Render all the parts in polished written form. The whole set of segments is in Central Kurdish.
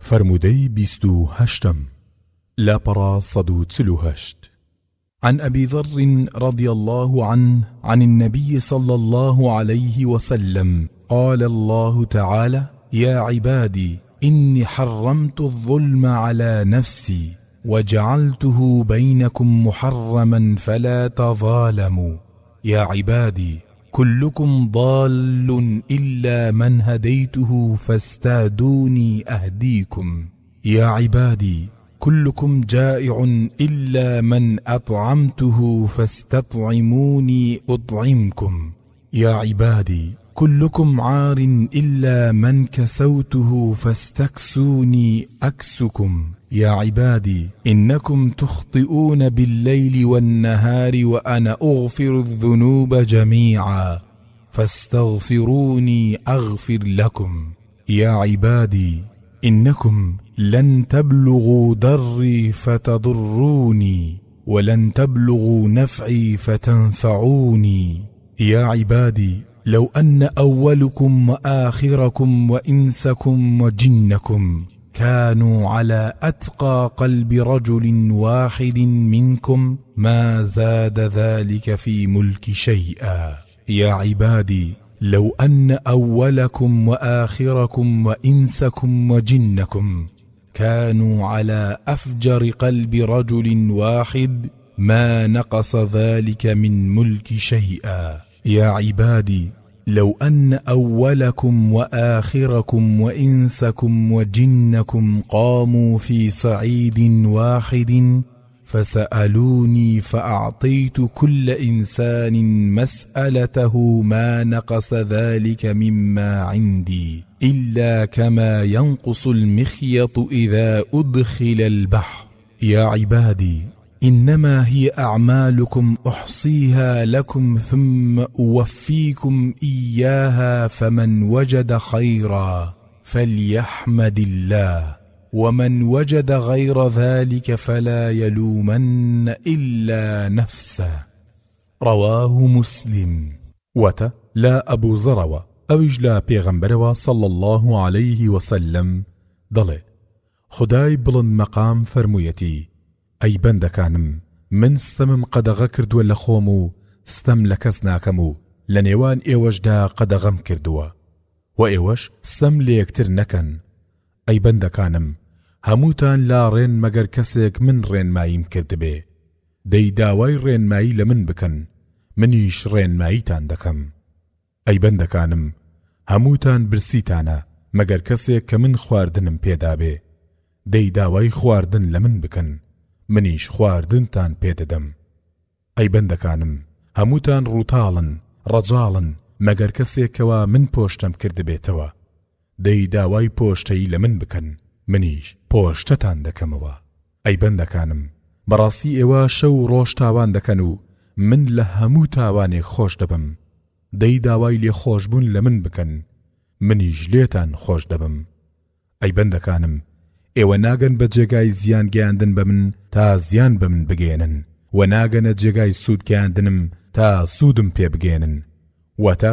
فرمودەی 28 لاپەڕە 148 عن أبي ذر رضي الله عنه عن النبي صلى الله عليه وسلم قال الله تعالى: يا عبادي إني حرمت الظلم على نفسي وجعلته بينكم محرما فلا تظالموا. يا عبادي كلكم ضال إلا من هديته فاستهدوني أهديكم. يا عبادي كلكم جائع إلا من أطعمته فاستطعموني أطعمكم. يا عبادي كلكم عار إلا من كسوته فاستكسوني أكسكم. يا عبادي إنكم تخطئون بالليل والنهار وأنا أغفر الذنوب جميعا فاستغفروني أغفر لكم. يا عبادي إنكم لن تبلغوا ضري فتضروني ولن تبلغوا نفعي فتنفعوني. يا عبادي لو أن أولكم وآخركم وإنسكم وجنكم كانوا على أتقى قلب رجل واحد منكم ما زاد ذلك في ملك شيئا. يا عبادي لو أن أولكم وآخركم وإنسكم وجنكم كانوا على أفجر قلب رجل واحد ما نقص ذلك من ملك شيئا. يا عبادي لو أن أولكم وآخركم وإنسكم وجنكم قاموا في صعيد واحد فسألوني فأعطيت كل إنسان مسألته ما نقص ذلك مما عندي إلا كما ينقص المخيط إذا أدخل البحر. يا عبادي إنما هي أعمالكم أحصيها لكم ثم أوفيكم إياها فمن وجد خيرا فليحمد الله ومن وجد غير ذلك فلا يلومن إلا نفسه. رواه مسلم. وتا لا أبو زروا أوج لا پیغمبروا صلى الله عليه وسلم ضلي خداي بلند مقام فرمويتي: ئەی بەندەکانم من ستەمم قەدەغە کردووە لە خۆم و ستەم لە کەس ناکەم و لە نێوان ئێوەشدا قەدەغەم کردووە و ئێوەش ستەم لە یەکتر نەکەن. ئەی بەندەکانم هەمووتان لاڕێن مەگەر کەسێک من ڕێنماییم کردبێ. دەی داوای ڕێنمایی لە من بکەن منیش ڕێنماییتان دەکەم. ئەی بەندەکانم هەمووتان برسیتانە مەگەر کەسێک کە من خواردنم پێدابێ. دەی داوای خواردن لە من بکەن منیش خواردنتان پێدەدەم. ئەی بەندەکانم هەمووتان ڕووتاڵن ڕەجاڵن مەگەر کەسێکەوە من پۆشتم کردبێتەوە. دەی داوای پۆشتەی لە من بکەن منیش پۆشتەتان دەکەمەوە. ئەی بەندەکانم بەڕاستی ئێوە شەو ڕۆژ تاوان دەکەن و من لە هەموو تاوانێک خۆش دەبم. دەی داوای لێ خۆشبوون لە من بکەن منیش لێتان خۆش دەبم. ئەی بەندەکانم ئێوە ناگەن بە جێگای زیان گەیاندن بە من تا زیان بە من بگێنن و ناگەنە جێگای سوود گەیاندنم تا سوودم پێ بگێنن واتە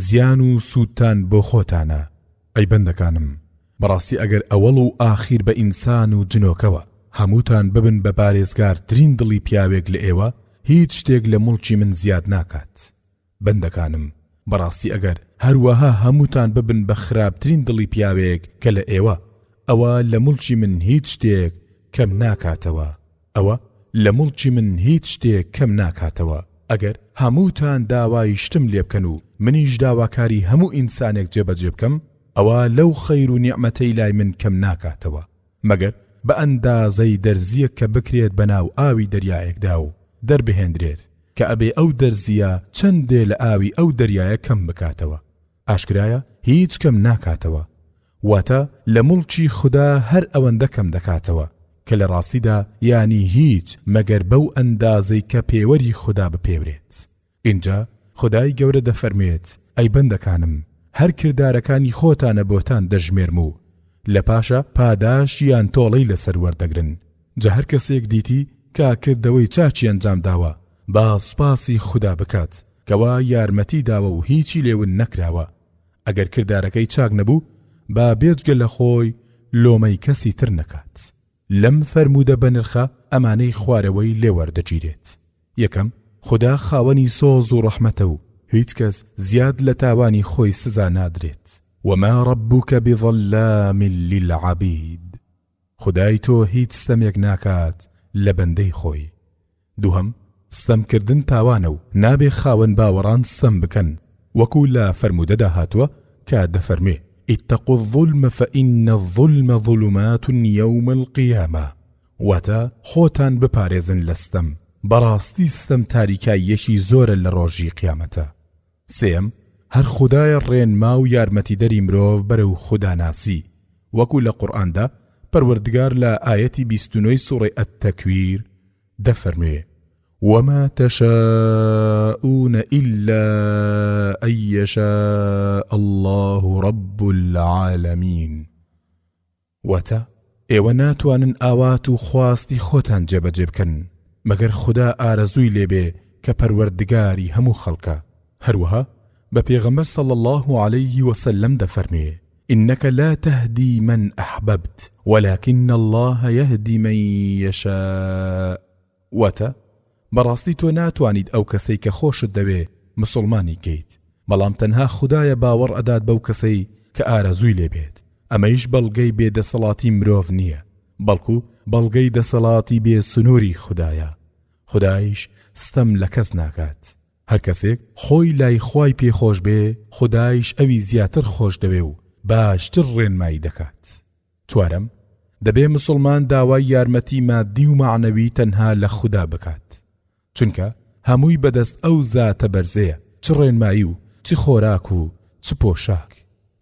زیان و سوودتان بۆ خۆتانە. ئەی بەندەکانم بەڕاستی ئەگەر ئەوەڵ و ئاخیر بە ئینسان و جنۆکەوە هەمووتان ببن بە پارێزگارترین دڵی پیاوێک لە ئێوە هیچ شتێک لە مڵکی من زیاد ناکات. بەندەکانم بەڕاستی ئەگەر هەروەها هەمووتان ببن بە خراپترین دڵی پیاوێک کە لە ئێوە ئەوە لە مڵکی من هیچ شتێک کەم ناکاتەوە. ئەوە لە مڵکی من هیچ شتێک کەم ناکاتەوە. ئەگەر هەمووتان داوای شتم لێ بکەن و منیش داواکاری هەموو ئینسانێک جێبەجێ بکەم ئەوە لەو خەیر و نیعمەتەی لای من کەم ناکاتەوە مەگەر بە ئەندازەی دەرزیەک کە بکرێت بەناو ئاوی دەریایەکدا و دەربهێنرێت کە ئەبێ ئەو دەرزیە چەندێ لە ئاوی ئەو دەریایە کەم بکاتەوە. ئاشکرایە هیچ کەم ناکاتەوە. واتە لە مڵکی خوددا هەر ئەوەندە کەم دەکاتەوە کە لە ڕاستیدا یانی هیچ مەگەر بەو ئەندازەی کە پێوەری خوددا بپێورێت. اینجا خودای گەورە دەفەرمێت: ئەی بەندەکانم هەر کردارەکانی خۆتانە بۆتان دەژمێرم و لە پاشە پاداش یان تۆڵەی لەسەر وەردەگرن. جا هەر کەسێک دیتی کە کردەوەی چاچی ئەنجام داوە با سوپاسی خوددا بکات کەوا یارمەتی داوە و هیچی لێون نەکراوە. ئەگەر کردارەکەی چاک نەبوو با بێجگە لە خۆی لۆمەی کەسی تر نەکات. لەم فەرموودە بەنرخە ئەمانەی خوارەوەی لێوەردەگیرێت. یەکەم، خوددا خاوەنی سۆز و ڕەحمەتە و هیچ کەس زیاد لە تاوانی خۆی سزا نادرێت. وما ربك بظلام للعبید. خدای تۆ هیچ ستەمێک ناکات لە بەندەی خۆی. دووهەم، ستەمکردن تاوانە و نابێ خاوەن باوەڕان ستەم بکەن، وەکو لە فەرموودەدا هاتووە کە دەفەرمێ اتقوا الظلم فإن الظلم ظلمات يوم القيامة. واتە خۆتان بپارێزن لە ستەم، بەڕاستی ستەم تاریکاییەکی زۆرە لە ڕۆژی قیامەتە. سێم، هەر خودایە ڕێنما و یارمەتیدەری مرۆڤ بەرەو خوداناسی، وەکو لە قورئاندا پەروەردگار لە ئاەتی 29 سوڕەی ئەتتەکویر دەفەرمێ وما تشاءون إلا أن يشاء الله رب العالمين. واتە ئێوە ناتوانن ئاوات و خواستی خۆتان جێبەجێ بکەن مەگەر خوددا ئارەزووی لێبێ کە پەروەردگاری هەموو خەڵکە. هەروەها بە پێغەمبەر صلى الله عليه وسلم دەفەرمێ إنك لا تهدي من أحببت ولكن الله يهدي من يشاء. واتە بەڕاستی تۆ ناتوانیت ئەو کەسەی کە خۆشت دەوێ مسلمانی کەیت، بەڵام تەنها خودایە باوەڕ ئەدات بەو کەسەی کە ئارەزووی لێبێت. ئەمەیش بەڵگەی بێدەسەڵاتی مرۆڤ نییە، بەڵکو بەڵگەی دەسەڵاتی بێ سنووری خودایە. خودایش ستەم لە کەس ناکات. هەر کەسێک خۆی لای خوای پێخۆش بێ، خودایش ئەوی زیاتر خۆش دەوێ و باشتر ڕێنمایی دەکات. چوارەم، دەبێ مسلمان داوای یارمەتی مادی و معنەوی تەنها لە خوددا بکات، چونکە هەمووی بەدەست ئەو زاتە بەرزەیە، چ ڕێنمایی و چ خۆراک و چ پۆشاک.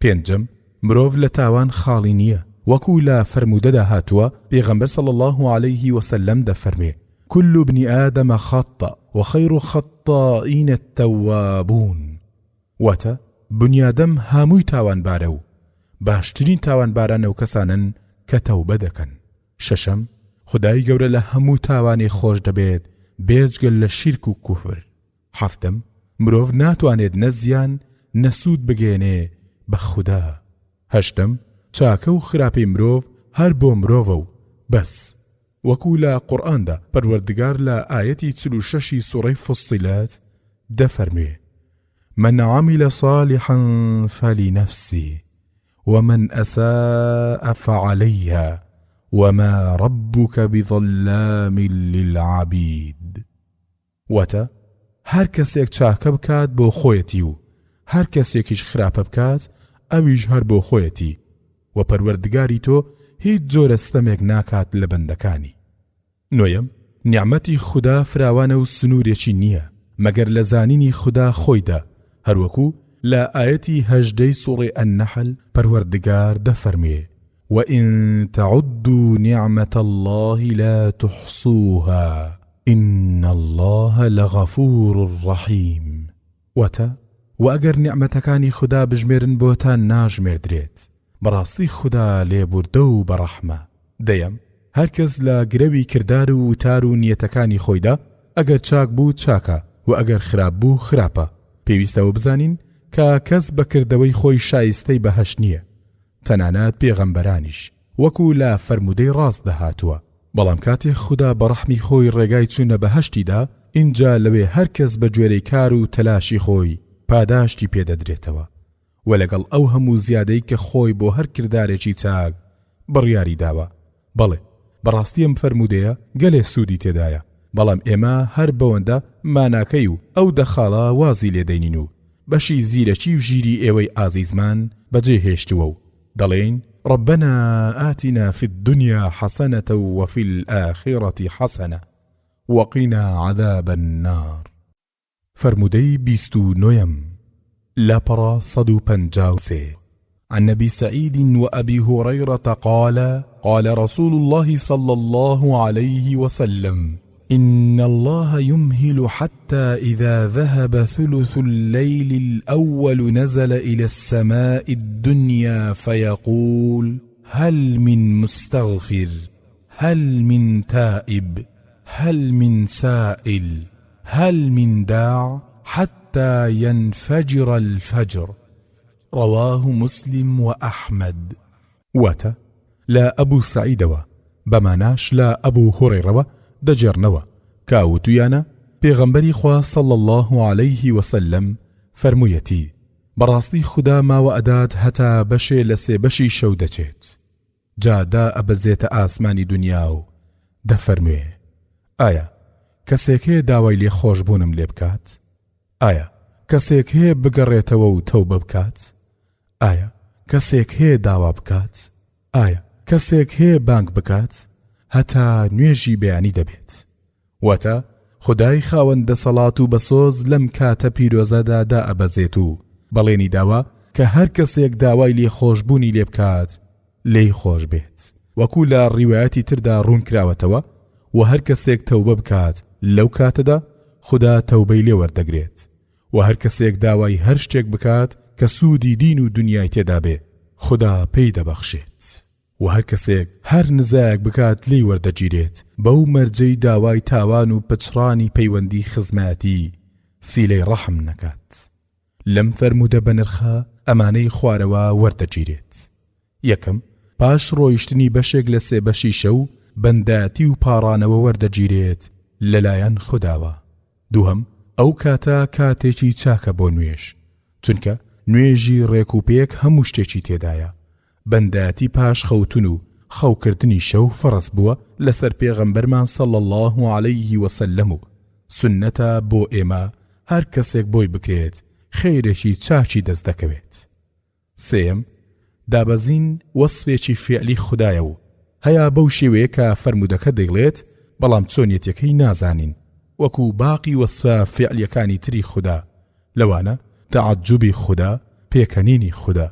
پێنجەم، مرۆڤ لە تاوان خاڵی نییە، وەکو لە فەرموودەدا هاتووە پێغەمبەر صلى الله عليه وسلم دەفەرمێ كل ابن آدم خطأ وخير خطائين التوابون. واتە بنیادەم هەمووی تاوانبارە و باشترین تاوانبارانە و کەسانن کە تەوبە دەکەن. شەشەم، خودای گەورە لە هەموو تاوانی خۆش دەبێت بێجگەل لە شیرک و کوفر. حەفتەم، مرۆڤ ناتوانێت نەزیان نەسوود بگێنێ بە خوددا. هەشتەم، چاکە و خراپەی مرۆڤ هەر بۆ مرۆڤە و بەس، وەکو لە قورئاندا پەروەردگار لە ئاەتی 46 سوڕەی فوسیلات دەفەرمێ من عمل صالحا فلنفسه ومن أساء فعليها وما ربك بظلام للعبيد. واتە هەر کەسێک چاکە بکات بۆ خۆیەتی و هەر کەسێکیش خراپە بکات ئەویش هەر بۆ خۆیەتی، و پەروەردگاری تۆ هیچ جۆرە ستەمێک ناکات لە بەندەکانی. نۆیەم، نیعمەتی خوددا فراوانە و سنوورێکی نییە مەگەر لە زانینی خوددا خۆیدا، هەروەکو لە ئاەتی 18 سوڕەی النەحل پەروەردگار دەفەرمێ وإن تعدوا نعمة الله لا تحصوها إن الله لغفور رحيم. واتە وأگەر نیعمەتەکانی خوددا بژمێرن بۆتان ناژمێردرێت، بەڕاستی خوددا لێبوردە و بەڕەحمە. دەیەم، هەر کەس لە گرەوی کردار و وتار و نیەتەکانی خۆیدا ئەگەر چاک بوو چاکە و ئەگەر خراپ بوو خراپە. پێویستەوە بزانین کە کەس بەکردەوەی خۆی شایستەی بەهەشت نییە، تەنانەت پێغەمبەرانیش، وەکو لە فەرموودەی ڕاست دەهاتووە. بەڵام کاتێک خوددا بەڕەحمی خۆی ڕێگای چوونە بەهەشتیدا، اینجا لەوێ هەر کەس بە گوێرەی کار و تەلاشی خۆی پاداشتی پێدەدرێتەوە، و لەگەڵ ئەو هەموو زیادەی کە خۆی بۆ هەر کردارێکی چاک بڕیاری داوە. بەڵێ بەڕاستی ئەم فەرموودەیە گەلێ سوودی تێدایە، بەڵام ئێمە هەر بەوەندە ماناکەی و ئەو دەخاڵە وازی لێدەینین و بەشی زیرەکی و ژیری ئێوەی ئازیزمان بەجێ هێشتووە و دەڵێن ربنا آتنا في الدنيا حسنة وفي الآخرة حسنة وقنا عذاب النار. فرمودي 29 لاپەڕە 153 عن أبي سعيد وأبي هريرة قال قال رسول الله صلى الله عليه وسلم إن الله يمهل حتى إذا ذهب ثلث الليل الأول نزل إلى السماء الدنيا فيقول هل من مستغفر هل من تائب هل من سائل هل من داع حتى ينفجر الفجر. رواه مسلم وأحمد. واتە لا أبو سعيدەوە بەماناش لا ئەبوو هوڕێڕەوە دەجێڕنەوە کاوتویانە پێغەمبەری خوا صلی الله عليه وسلم فەرموویەتی بەڕاستی خوددا ماوە ئەدات هەتا بەشێ لە سێ بەشی شەو دەچێت جادا ئەبەزێتە ئاسمانی دنیا و دەفەرموێ ئایا کەسێک هەیە داوای لێ خۆشبوونم لێ بکات؟ ئایا کەسێک هەیە بگەڕێتەوە و تەوبە بکات؟ ئایا کەسێک هەیە داوا بکات؟ ئایا کەسێک هەیە بانگ بکات؟ هەتا نوێژی بەیانی دەبێت. واتە خودای خاوەن دەسەڵات و بەسۆز لەم کاتە پیرۆزەدا دائەبەزێت و بەڵێنی داوا کە هەر کەسێک داوای لێ خۆشبوونی لێ بکات لێی خۆش بێت. وەکو لە ڕیوایەتی تردا ڕوون کراوەتەوە و هەر کەسێک تەوبە بکات لەو کاتەدا خوددا تەوبەی لێ وەردەگرێت و هەر کەسێک داوای هەر شتێک بکات کە سوودی دین و دنیای تێدا بێ خوددا پێی دەبەخشێت و هەر کەسێک هەر نزایەک بکات لێی وەردەگیرێت بەو مەرجەی داوای تاوان و پچڕانی پەیوەندی خزمەتی سیلەی ڕەحم نەکات. لەم فەرموودە بەنرخە ئەمانەی خوارەوە وەردەگیرێت. یەکەم پاش ڕۆیشتنی بەشێک لە سێ بەشی شەو بەنداتی و پاڕانەوە وەردەگیرێت لەلایەن خودداوە. دووهەم ئەو کاتە کاتێکی چاکە بۆ نوێژ چونکە نوێژی ڕێک و پێک هەموو شتێکی تێدایە. بەنداتی پاش خەوتن و خەوکردنی شەو فەرز بووە لەسەر پێغەمبەرمان صلی الله عليه وسلم و سنەتە بۆ ئێمە هەر کەسێک بۆی بکرێت خەیرێکی چاچی دەست دەکەوێت. سێم دابەزین وەسفێکی فعلی خوددایە و هەیە بەو شێوەیە کە فەرموودەکە دەیڵێت بەڵام چۆنیەتەکەی نازانین وەکو باقی وەسفە فعلیەکانی تری خوددا لەوانە تەعەجوبی خوددا پێکەنینی خوددا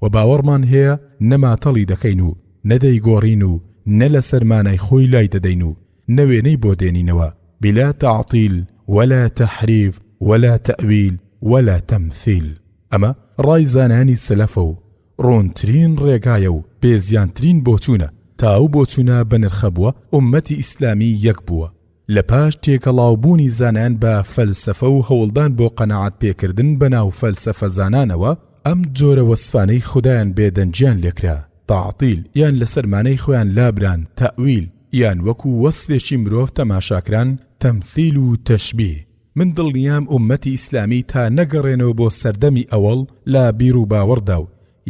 و باوەڕمان هەیە نەماتەڵی دەکەین و نەدەیگۆڕین و نە لە سەرمانای خۆی لای دەدەین و نەوێنەی بۆ دێنینەوە بلا تعطیل ولا تحریف ولا تأویل ولا تمثیل. ئەمە ڕای زانانی سەلەفە و ڕۆنترین ڕێگایە و بێزیانترین بۆچوونە تا ئەو بۆچوونە بەنرخە بووە ئومەتی ئیسلامی یەک بووە لە پاش تێکەڵاوبوونی زانان بە فەلسەفە و هەوڵدان بۆ قەناعەت پێکردن بەناو فەلسەفە زانانەوە ئەم جۆرە وەسفانەی خوددایان بێدەنجیان لێکرا تعطیل یان لە سەرمانەی خۆیان لابران تەئویل یان وەکو وەسفێکی مرۆڤ تەماشاکران تەمثیل و تەشبیه. من دڵنیام ئومەتی ئیسلامی تا نەگەڕێنەوە بۆ سەردەمی ئەوەڵ لا بیر و باوەڕدا و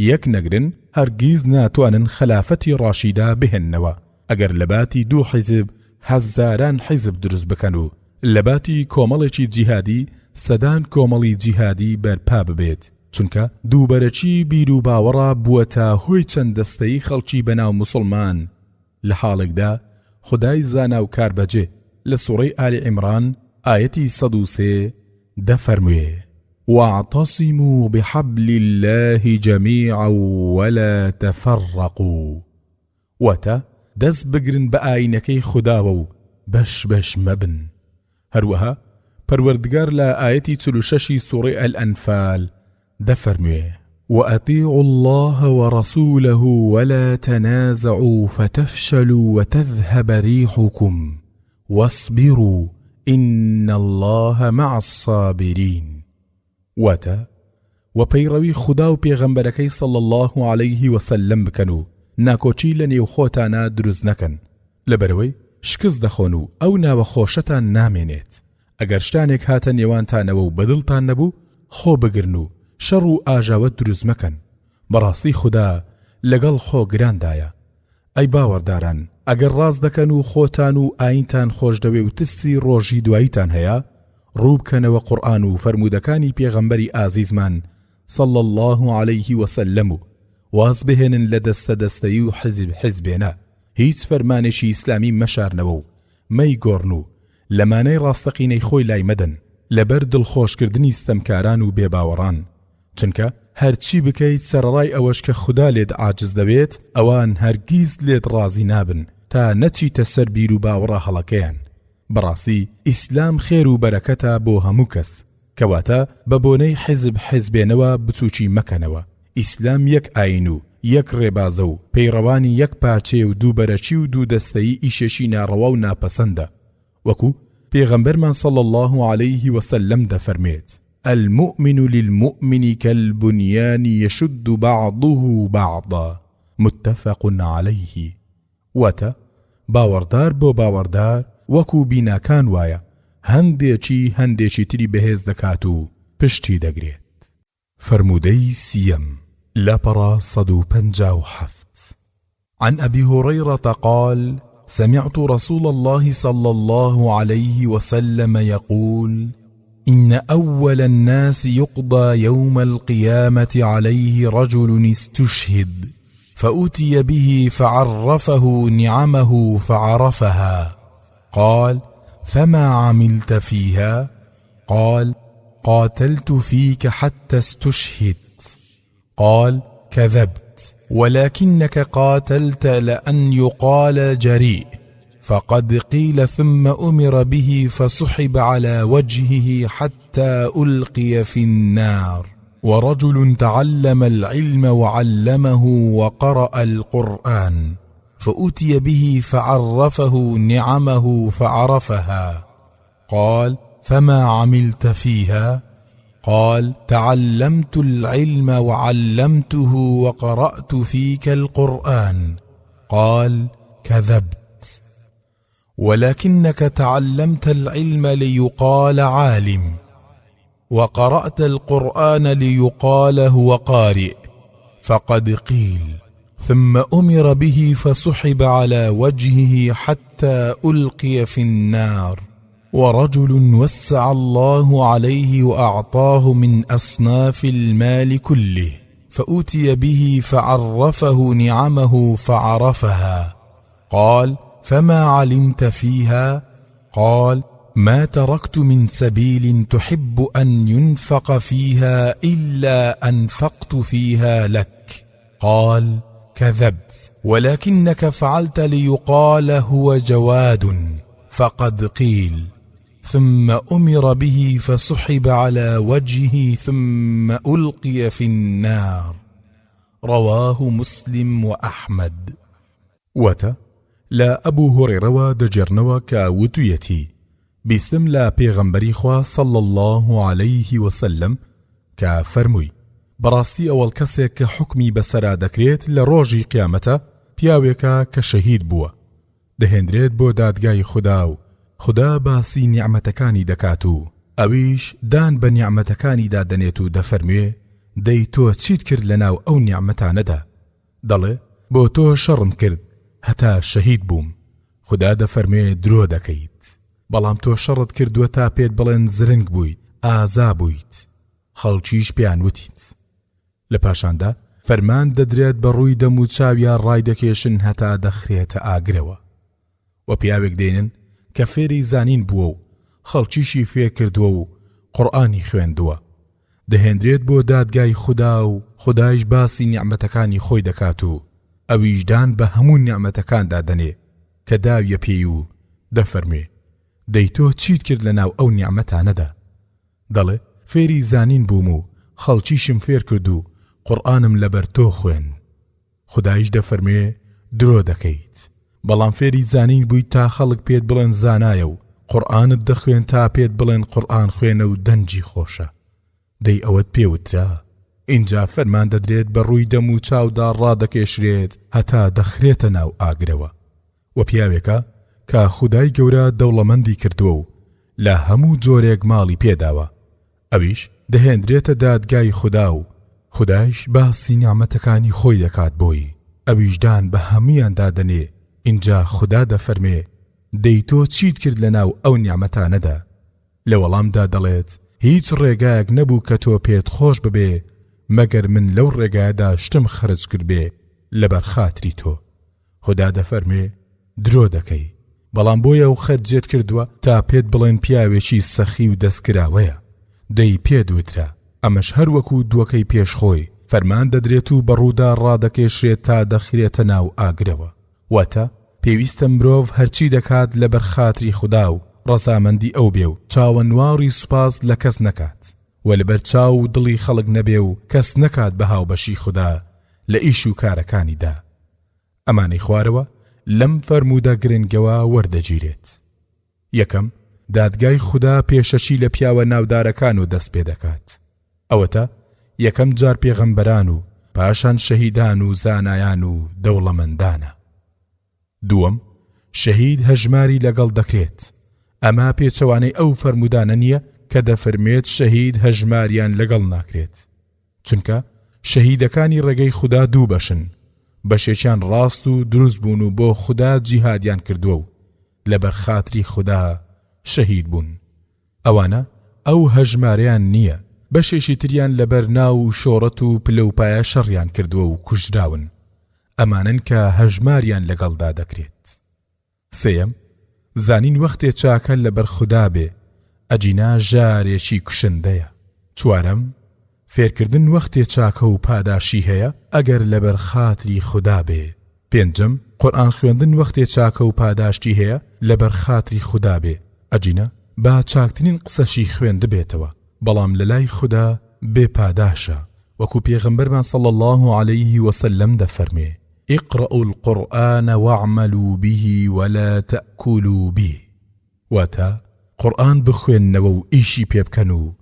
یەک نەگرن هەرگیز ناتوانن خلافەتی ڕاشیدا بهێننەوە ئەگەر لە باتی دوو حیزب هەزاران حیزب دروست بکەن و لە باتی کۆمەڵێکی جیهادی سەدان کۆمەڵی جیهادی بەرپا ببێت چونکە دووبەرەچی بیر و باوەڕە بووەتە هۆی چەند دەستەی خەڵکی بەناو موسڵمان. لە حاڵێکدا خودای زانا و کاربەجێ لە سوڕەی ئالی عیمران ئاەتی 103 دەفەرموێ واعتصموا بحبل الله جميعا ولا تفرقوا واتە دەست بگرن بە ئاینەکەی خودداوە و بەش بەش مەبن. هەروەها پەروەردگار لە ئاەتی 46 سوڕەی ئەلئەنفال دەفەرموێ وأطيعوا الله ورسوله ولا تنازعوا فتفشلوا وتذهب ريحكم واصبروا إن الله مع الصابرين. واتا وپەیڕەوی خوددا و پێغەمبەرەکەی صلی الله عليه وسلم بکەن و ناکۆچی لە نێو خۆتانە دروست نەکەن لەبەرەوەی شکست دەخۆن و ئەو ناوە خۆشەتان نامێنێت. ئەگەر شتانێک هاتە نێوانتانەوە و بەدڵتان نەبوو خۆ بگرن و شەڕ و ئاژاوت دروست مەکەن. بەڕاستی خوددا لەگەڵ خۆ گراندایە. ئەی باوەڕداران ئەگەر ڕاست دەکەن و خۆتان و ئاینتان خۆش دەوێ و تستی ڕۆژی دواییتان هەیە ڕوو بکەنەوە قورئان و فەرموودەکانی پێغەمبەری ئازیزمان صلی الله عليه وسلم و واز بهێنن لە دەستە دەستەیی و حزب حزبێنە هیچ فەرمانێکی ئیسلامی مەشارنەوە و مەیگۆڕن و لەمانەی ڕاستەقینەی خۆی لای مەدەن لەبەر دڵخۆشکردنی ستەمکاران و بێباوەڕان چونکە هەرچی بکەیت سەرڕای ئەوەش کە خوددا لێت عاجز دەوێت ئەوان هەرگیز لێت ڕازی نابن تا نەچیتە سەر بیر و باوەڕە هەڵەکەیان. بەڕاستی ئیسلام خێر و بەرەکەتە بۆ هەموو کەس کەواتە بە بۆنەی حزب حزبێنەوە بچووکی مەکەنەوە. ئیسلام یەک ئاین و یەک ڕێبازە و پەیڕەوانی یەک پارچێ و دووبەرەچی و دوو دەستەیی ئیشێشی ناڕەوا و ناپەسەندە وەکو پێغەمبەرمان صلی الله عليه وسلم دەفەرمێت المؤمن للمؤمن كالبنيان يشد بعضه بعضا متفق عليه. واتە باوەڕدار بۆ باوەڕدار وەکو بیناکان وایە هەندێکی تری بەهێز دەکات و پشتی دەگرێت. فرمودەی سیەم لەپەڕە 157 عن أبي هريرة قال سمعت رسول الله صلى الله عليه وسلم يقول إن أول الناس يقضى يوم القيامة عليه رجل استشهد فأتي به فعرفه نعمه فعرفها قال فما عملت فيها؟ قال قاتلت فيك حتى استشهدت. قال كذبت ولكنك قاتلت لأن يقال جريء، فقد قيل ثم أمر به فسحب على وجهه حتى ألقي في النار. ورجل تعلم العلم وعلمه وقرأ القرآن فأتي به فعرفه نعمه فعرفها قال فما عملت فيها؟ قال تعلمت العلم وعلمته وقرأت فيك القرآن. قال كذبت ولكنك تعلمت العلم ليقال عالم وقرأت القرآن ليقال هو قارئ، فقد قيل ثم أمر به فسحب على وجهه حتى ألقي في النار. ورجل وسع الله عليه وأعطاه من أصناف المال كله فأتي به فعرفه نعمه فعرفها قال فما علمت فيها؟ قال ما تركت من سبيل تحب أن ينفق فيها إلا أنفقت فيها لك. قال كذبت ولكنك فعلت ليقال هو جواد، فقد قيل ثم أمر به فسحب على وجهه ثم ألقي في النار. رواه مسلم وأحمد. وتا لا أبو هريرة دجرنوا كاوتيتي بسم لا پیغمبری خوا صلى الله عليه وسلم كفرموي براستي اول کسێک کە حکمی بەسەرا دەکرێت لە ڕۆژی قیامەتە پیاوێکە کە شەهید بووە، دەهێنرێت بۆ دادگای خدا و خدا باسی نیعمەتەکانی دەکات و ئەویش دان بە نیعمەتەکانی دادەنێت و دەفەرموێ دەی تۆ چیت کرد لەناو ئەو نیعمەتانەدا؟ دەڵێ بۆ تۆ شەڕم کرد هەتا شەهید بووم. خدا دەفەرموێ درۆ دەکەیت، بەڵام تۆ شەڕت کردووە تا پێت بڵێن زرنگ بوویت، ئازا بوویت. خەڵکیش پێیان وتیت. لە پاشاندا فەرمان دەدرێت بە ڕووی دەم و چاویان ڕای دەکێشن هەتا دەخرێتە ئاگرەوە. و پیاوێک دێنن کە فێری زانین بووە و خەڵکیشی فێر کردووە و قورئانی خوێندووە، دەهێنرێت بۆ دادگای خدا و خدایش باسی نیعمەتەکانی خۆی دەکات و ئەویشدان بە هەموو نیعمەتەکاندا دەنێ کە داویە پێی و دەفەرمێ دەی تۆ چیت کرد لەناو ئەو نیعمەتانەدا؟ دەڵێ فێری زانین بووم و خەڵکیشم فێر کرد و قورئانم لەبەر تۆ خوێن. خدایش دەفەرمێ درۆ دەکەیت، بەڵام فێری زانین بوویت تا خەڵک پێت بڵێن زانایە و قورئانت دەخوێن تا پێت بڵێن قورئان خوێنە و دەنجی خۆشە. دەی ئەوەت پێوترا؟ اینجا فەرمان دەدرێت بە ڕووی دەم و چاودا ڕادەکێشرێت هەتا دەخرێتە ناو ئاگرەوە. و پیاوێکە کە خودای گەورە دەوڵەمەندی کردووە و لە هەموو جۆرێک ماڵی پێداوە، ئەویش دەهێنرێتە دادگای خدا و خدایش باسی نیعمەتەکانی خۆی دەکات بۆی، ئەویشدان بە هەمویان دادەنێ. اینجا خدا دەفەرمێ دەی تۆ چیت کرد لەناو ئەو نیعمەتانەدا؟ لە وەڵامدا دەڵێت هیچ ڕێگایەک نەبوو کە تۆ پێت خۆش ببێ مەگەر من لەو ڕێگایەدا شتم خرج کرد بێ لەبەر خاتری تۆ. خدا دەفەرمێ درۆ دەکەی، بەڵام بۆیە و خەرجێت کردووە تا پێت بڵێن پیاوێکی سەخی و دەستکراوەیە. دەی پێدوترا ئەمەش هەر وەکو دووەکەی پێشخۆی فەرمان دەدرێت و بەڕوودا ڕادەکێشرێت تا دەخرێتە ناو ئاگرەوە. واتە پێویستە مرۆڤ هەرچی دەکات لەبەر خاتری خدا و ڕەزامەندی ئەو بێ و چاوەنواری سوپاس لە کەس نەکات و لەبەر چاو و دڵی خەڵک نەبێ و کەس نەکات بە هاوبەشی خدا لە ئیش و کارەکانیدا. ئەمانەی خوارەوە لەم فەرموودە گرنگەوە وەردەگیرێت. یەکەم، دادگای خدا پێشەچی لە پیاوە ناودارەکان و دەست پێ دەکات. ئەوەتە یەکەم جار پێغەمبەران و پاشان شەهیدان و زانایان و دەوڵەمەندانە. دووەم، شەهید هەژماری لەگەڵ دەکرێت. ئەمە پێچەوانەی ئەو فەرمودانە نییە کە دەفەرمێت شەهید هەژماریان لەگەڵ ناکرێت، چونکە شەهیدەکانی ڕێگەی خوددا دوو بەشن، بەشێکیان ڕاست و دروست بوون و بۆ خوددا جیهادیان کردووە و لەبەر خاتری خوددا شەهید بوون. ئەوانە ئەو هەژماریان نییە، بەشێکی تریان لەبەر ناو و شۆڕەت و پلەپایە شەڕیان کردووە و کوژراون، ئەمانن کە هەژماریان لەگەڵدا دەکرێت. سێیەم، زانین وەختێ چاکە لەبەر خوددا بێ ئەجینا ژارێکی کوشندەیە. چوارەم، فێرکردن وەختێ چاکە و پاداشی هەیە ئەگەر لەبەر خاتری خوددا بێ. پێنجەم، قورئان خوێندن وەختێ چاکە و پاداشتی هەیە لەبەر خاتری خوددا بێ ئەجینا با چاکترین قسەشی خوێند بێتەوە، بەڵام لەلای خوددا بێ پاداشە، وەکو پێغەمبەرمان صلی الله عليه وسلم دەفەرمێ: اقرأوا القرآن واعملوا به ولا تأكلوا به. واتە قورئان بخوێننەوە و ئیشی پێ بکەن و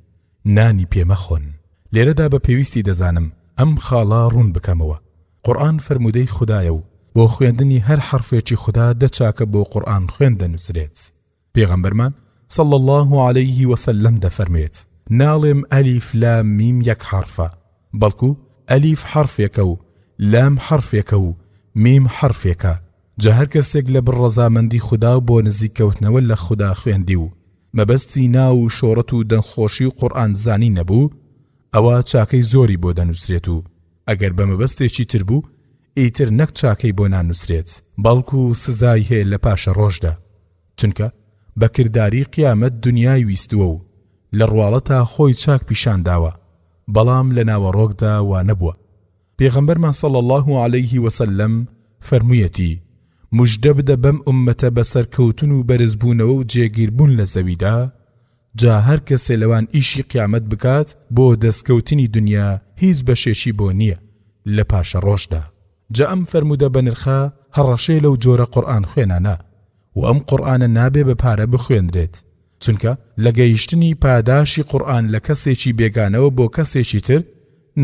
نانی پێمەخۆن. لێرەدا بە پێویستی دەزانم ئەم خاڵە ڕوون بکەمەوە. قورئان فەرمودەی خوددایە و بۆ خوێندنی هەر حرفێکی خوددا دەچاکە بۆ قورئان خوێن دەنووسرێت. پێغەمبەرمان صلی الله عليه وسلم دەفەرمێت: ناڵێم ئەلیف لام میم یەک حرفە، بەڵکو ئەلیف حرفێکە و لام حرفێکە و میم حرفێکە. جا هەر کەسێک لە بڕەزامەندی خوددا و بۆ نزیکەوتنەوە لە خوددا خوێندی و مەبەستی ناو و شۆڕەت و دەنخۆشی و قورئان زانی نەبوو، ئەوە چاکەی زۆری بۆ دەنووسرێت و ئەگەر بە مەبەستێکی تر بوو ئیتر نەک چاکەی بۆ نانووسرێت، بەڵکو سزای هەیە لە پاشە ڕۆژدا، چونکە بە کردداری قیامەت دنیای ویستووە و لە ڕواڵەتا خۆی چاک پیشانداوە، بەڵام لە ناوەڕۆکدا وا نەبووە. پێغەمبەرمان صلی الله عليه وسلم فەرموویەتی: موژدە بدە بەم ئوممەتە بەسەر کەوتن و بەرزبوونەوە و جێگیربوون لە زەویدا، جا هەر کەسێ لەوان ئیشی قیامەت بکات بۆ دەستکەوتنی دنیا هیچ بەشێشی بۆ نییە لە پاشە ڕۆژدا. جا ئەم فەرمودە بەنرخە هەڕەشەی لەو جۆرە قورئان خوێنانە و ئەم قورئانە نابێ بە پارە بخوێندرێت، چونکە لە گەیشتنی پاداشی قورئان لە کەسێکی بێگانەوە بۆ کەسێکی تر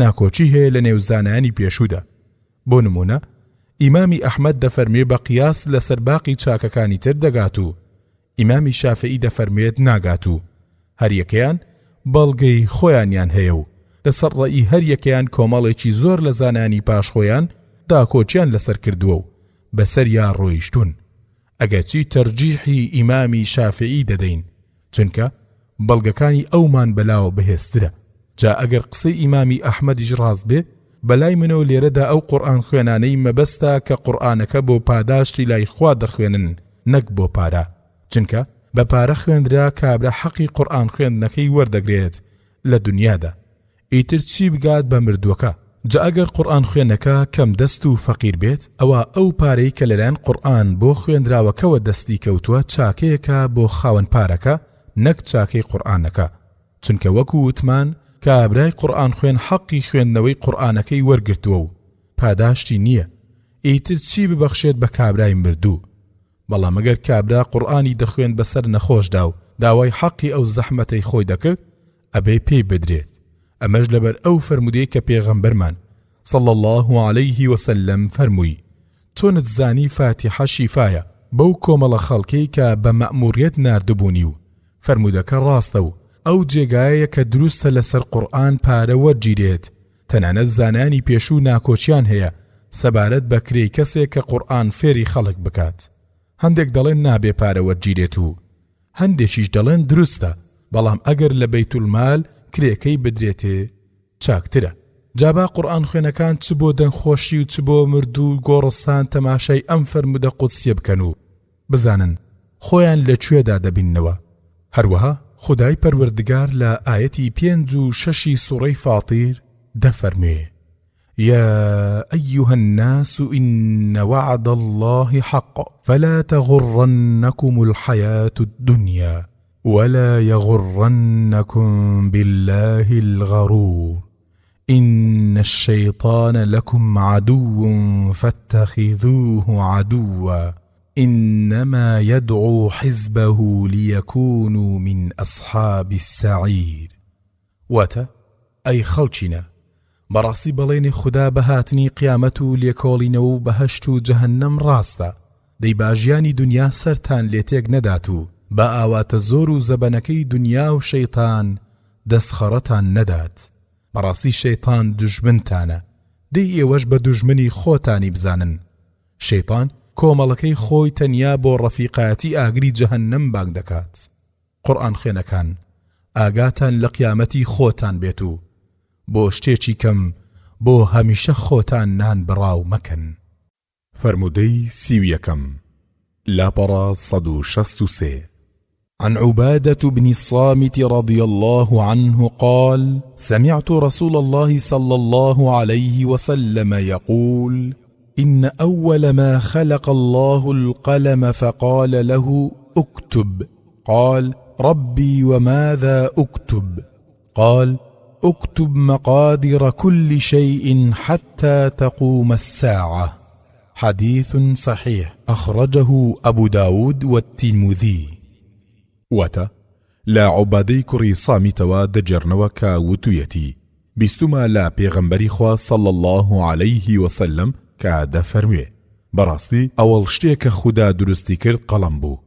ناکۆچی هەیە لە نێو زانایانی پێشوودا. بۆ نمونە ئیمامی ئەحمەد دەفەرمێ بە قیاس لەسەر باقی چاکەکانی تر دەگات و ئیمامی شافعی دەفەرمێت ناگات و هەریەکەیان بەڵگەی خۆیانیان هەیە و لەسەر ڕەئی هەریەکەیان کۆمەڵێکی زۆر لە زانانی پاشخۆیان داکۆچیان لەسەر کردووە و بەسەر یا ڕۆیشتون. ئەگەرچی تەرجیحی ئیمامی شافعی دەدەین، چونکە بەڵگەکانی ئەومان بەلاوە بەهێزترە. جا ئەگەر قسەی ئیمامی ئەحمەدیش ڕاست بێ، بەلای منەوە لێرەدا ئەو قورئان خوێنانەی مەبەستە کە قورئانەکە بۆ پاداشتی لای خوا دەخوێنن نەک بۆ پارە، چونکە بە پارە خوێندرا کابرا حەقی قورئان خوێندنەکەی وەردەگرێت لە دنیادا، ئیتر چی بگات بە مردووەکە. جا ئەگەر قورئان خوێنەکە کەم دەست و فەقیر بێت، ئەوە ئەو پارەی کە لەلایەن قورئان بۆ خوێندراوەکەوە دەستی کەوتووە چاکەیەکە بۆ خاوەن پارەکە، نەک چاکەی قورئانەکە، چونکە وەکو وتمان کابرای قورئان خوێن حەقی خوێندنەوەی قورئانەکەی وەرگرتووە و پاداشتی نییە، ئیتر چی ببەخشێت بە کابرای مردوو. بەڵام ئەگەر کابرا قورئانی دەخوێن بەسەر نەخۆشدا و داوای حەقی ئەو زەحمەتەی خۆی دەکرد، ئەبێ پێی بدرێت. ئەمەش لەبەر ئەو فەرمودەیە کە پێغەمبەرمان صلی الله عليه وسلم فەرمووی: چۆنت زانی فاتحە شیفایە بەو کۆمەڵە خەڵکەی کە بە مەئموریەت ناردبوونی و فەرمودەکە ڕاستە و ئەو جێگایە کە دروستە لەسەر قورئان پارە وەرگیرێت، تەنانەت زانانی پێشوو ناکۆچیان هەیە سەبارەت بە کرێی کەسێک کە قورئان فێری خەڵک بکات. هەندێک دەڵێن نابێ پارە وەرگیرێت و هەندێکیش دەڵێن دروستە، بەڵام ئەگەر لە بەیتولمال کرێکەی بدرێتێ چاکترە. جابا قورئان خوێنەکان چ بۆ دەنخۆشی و چ بۆ مردوو گۆڕستان تەماشای ئەم فەرمودە قودسیە بکەن و بزانن خۆیان لەکوێدا دەبیننەوە. هەروەها خدای پەروەردگار لە ئاەتی 5 و 6 سوڕەی فاتیر دەفەرمێ: يا أيها الناس إن وعد الله حق فلا تغرنكم الحياة الدنيا ولا يغرنكم بالله الغرور إن الشيطان لكم عدو فاتخذوه عدوا إنما يدعو حزبه ليكونوا من أصحاب السعير. واتا أي خلچنا بەڕاستی بەڵێنی خوددا بەهاتنی قیامەت و لێکۆڵینەوە و بەهەشت و جەهەنەم ڕاستە. دەی باژیانی دنیا سەرتان لێتێک نەدات و بە ئاواتە زۆر و زەبەنەکەی دنیا و شەیطان دەستخەڕەتان نەدات. بەڕاستی شەیطان دوژمنتانە، دەی ئێوەش بە دوژمنی خۆتانی بزانن. شەیطان کۆمەڵەکەی خۆی تەنیا بۆ ڕەفیقایەتی ئاگری جەهەنەم بانگ دەکات. قورئان خوێنەکان ئاگاتان لە قیامەتی خۆتان بێت و بۆ شتێکی کەم بۆ هەمیشە خۆتان نان بڕاو مەکەن. فرمودەی 31 لاپەڕە 163 عن عبادة بن الصامت رضي الله عنه قال: سمعت رسول الله صلى الله عليه وسلم يقول: إن أول ما خلق الله القلم فقال له: اكتب. قال: ربي وماذا أكتب؟ قال: اكتب مقادر كل شيء حتى تقوم الساعة. حديث صحيح أخرجه أبو داود والترمذي. واتە لا عوبادەی کوڕی سامیتەوە دەجێڕنەوە کە وتویەتی بیستومە لە پێغەمبەری خوا صلی الله عليه وسلم کە دەفەرموێ بەڕاستی ئەوەڵ شتێک کە خوددا دروستی کرد قەڵەم بوو.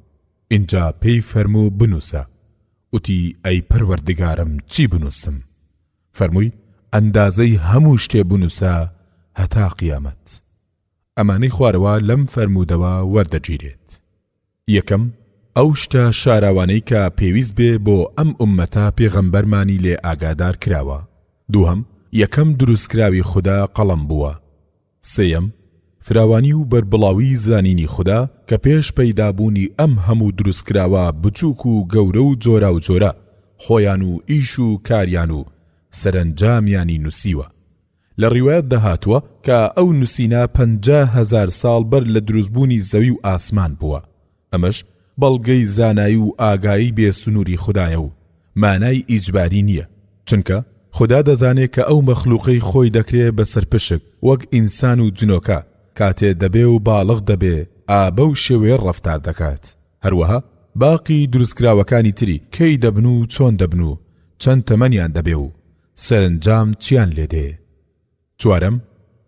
اینجا پێی فەرموو بنووسە. وتی ئەی پەروەردگارم چی بنووسم؟ فەرمووی ئەندازەی هەموو شتێ بنووسە هەتا قیامەت. ئەمانەی خوارەوە لەم فەرموودەوە وەردەگیرێت. یەکەم ئەو شتە شاراوانەی کە پێویست بێ بۆ ئەم ئوممەتە پێغەمبەرمانی لێ ئاگادار کراوە. دووهەم یەکەم دروستکراوی خوددا قەڵەم بووە. سێیەم فراوانی و بەربڵاوی زانینی خوددا کە پێش پەیدابوونی ئەم هەموو دروستکراوە بچووک و گەورە و جۆرا و جۆرە خۆیان و ئیش و کاریان و سەرنجامیانی نووسیوە. لە ڕیوایەت دەهاتووە کە ئەو نووسینە 50,000 ساڵ بەر لە دروستبوونی زەوی و ئاسمان بووە. ئەمەش بەڵگەی زانایی و ئاگایی بێ سنووری خوددایە و مانای ئیجباری نییە، چونکە خوددا دەزانێت کە ئەو مەخلوقەی خۆی دەکرێت بە سەرپشک وەک ئینسان و جنۆکە کاتێ دەبێ و باڵغ دەبێ ئابە و شێوەیە ڕەفتار دەکات. هەروەها باقی دروستکراوەکانی تری کەی دەبن و چۆن دەبن و چەند تەمەنیان دەبێ و سەرنجام چیان لێ دێ. چوارەم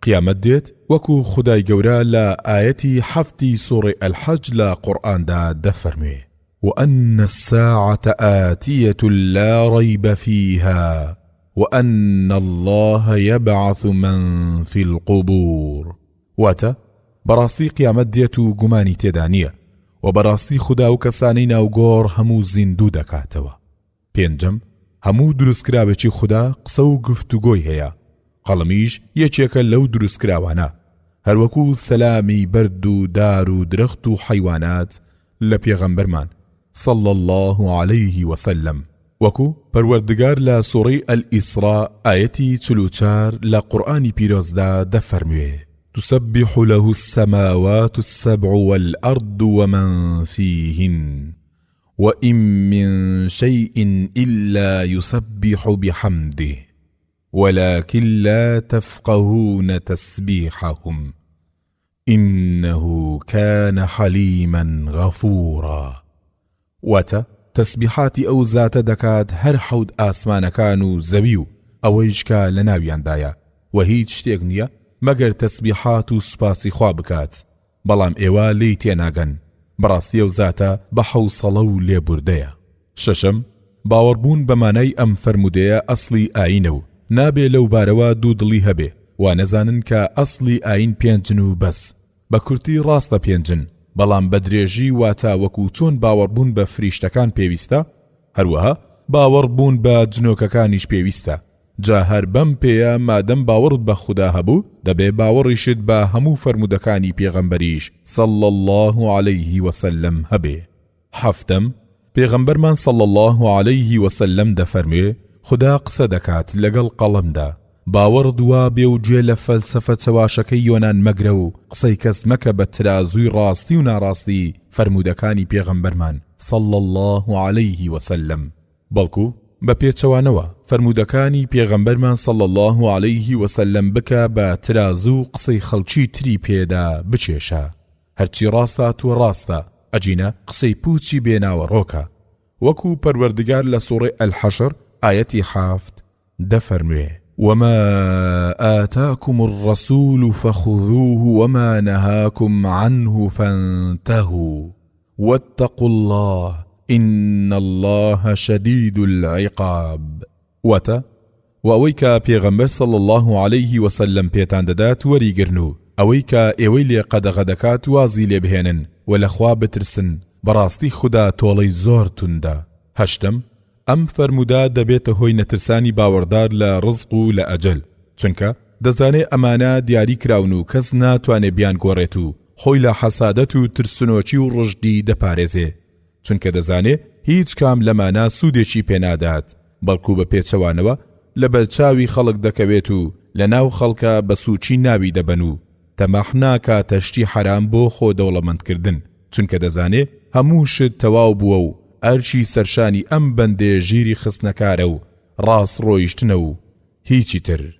قیامەت دێت وەکو خودای گەورە لە ئاەتی 7 سوڕەی الحەج لە قورئاندا دەفەرموێ: وأن الساعة آتية لا ريب فيها وأن الله يبعث من في القبور. واتە بەڕاستی قیامەت دێت و گومانی تێدا نییە و بەڕاستی خوددا و کەسانەی ناوگۆڕ هەموو زیندوو دەکاتەوە. پێنجەم هەموو دروستکراوێکی خوددا قسە و گفتوگۆی هەیە. قەڵەمیش یەکێکە لەو دروستکراوانە، هەروەکو سەلامی بەرد و دار و درەخت و حەیوانات لە پێغەمبەرمان صلی الله عليه وسلم، وەکو پەروەردگار لە سوڕەی الئیسراء ئاەتی 44 لە قورئانی پیرۆزدا دەفەرموێ: تسبح له السماوات السبع والأرض ومن فيهن وإن من شيء إلا يسبح بحمده ولكن لا تفقهون تسبيحهم إنه كان حليما غفورا. واتە تەسبیحاتی ئەو زاتە دەکات هەر حەوت ئاسمانەکان و زەوی و ئەوەیش کە لە ناویاندایە و هیچ شتێک نییە مەگەر تەسبیحات و سوپاسی خوا بکات، بەڵام ئێوە لی تێناگەن. بەڕاستی ئەو زاتە بە حەوسەڵە و لێبوردەیە. شەشەم باوەڕبوون بەمانای ئەم فەرمودەیە ئەسڵی ئاینە و نابێ لەو بارەوە دوو دڵی هەبێ و نەزانن کە ئەسڵی ئاین پێنجن و بەس. بە کورتی ڕاستە پێنجن، بەڵام بە درێژی واتە وەکو چۆن باوەڕبوون بە فریشتەکان پێویستە، هەروەها باوەڕبوون بە جنۆکەکانیش پێویستە. جا هەر بەم پێیە مادەم باوەڕت بە خوددا هەبوو دەبێ باوەڕیشت بە هەموو فەرمودەکانی پێغەمبەریش صلی الله عليه وسلم هەبێ. هەفتەم پێغەمبەرمان صلی الله عليه وسلم دەفەرموێ خوددا قسە دەکات لەگەڵ قەڵەمدا، باوەڕ دوا بێ و گوێ لە فەلسەفە چەواشەکەی یۆنان مەگرە و قسەی کەس مەکە بە ترازووی ڕاستی و ناڕاستی فەرمودەکانی پێغەمبەرمان صلی الله عليه وسلم، بەڵکو بە پێچەوانەوە فەرمودەکانی پێغەمبەرمان صلی الله عليه وسلم بکە بە ترازوو قسەی خەڵکی تری پێدا بچێشە. هەرچی ڕاستە تووە ڕاستە، ئەجینە قسەی پوچی بێناوەڕۆکە، وەکو پەروەردگار لە سوڕەی الحەشر ئاەتی 7 دەفەرموێ: وما آتاكم الرسول فخذوه وما نهاكم عنه فانتهوا واتقوا الله إن الله شديد العقاب. وأويكا بيغمبر صلى الله عليه وسلم بيتان دادات وريقرنو أويكا إويلي قد غدكات وازي لبهنن ولخوا بترسن براستي خدا تولي زور تندا. هشتم ئەم فەرموودا دەبێتە هۆی نەترسانی باوەڕدار لە ڕزق و لە ئەجەل، چونکە دەزانێ ئەمانە دیاری کراون و کەس ناتوانێ بیان گۆڕێت و خۆی لە حەسادەت و ترسنۆکی و ڕژدی دەپارێزێ، چونکە دەزانێ هیچ کام لەمانە سوودێکی پێنادات، بەڵکو بە پێچەوانەوە لە بەرچاوی خەڵک دەکەوێت و لە ناو خەڵکە بە سوچی ناوی دەبەن و تەماح ناکاتە شتی حرام بۆ خۆ دەوڵەمەندکردن، چونکە دەزانێ هەموو شت تەواو بووە و ئەرچی سەرشانی ئەم بەندێ ژیری خستنەکارە و ڕاست ڕۆیشتنە و هیچی تر.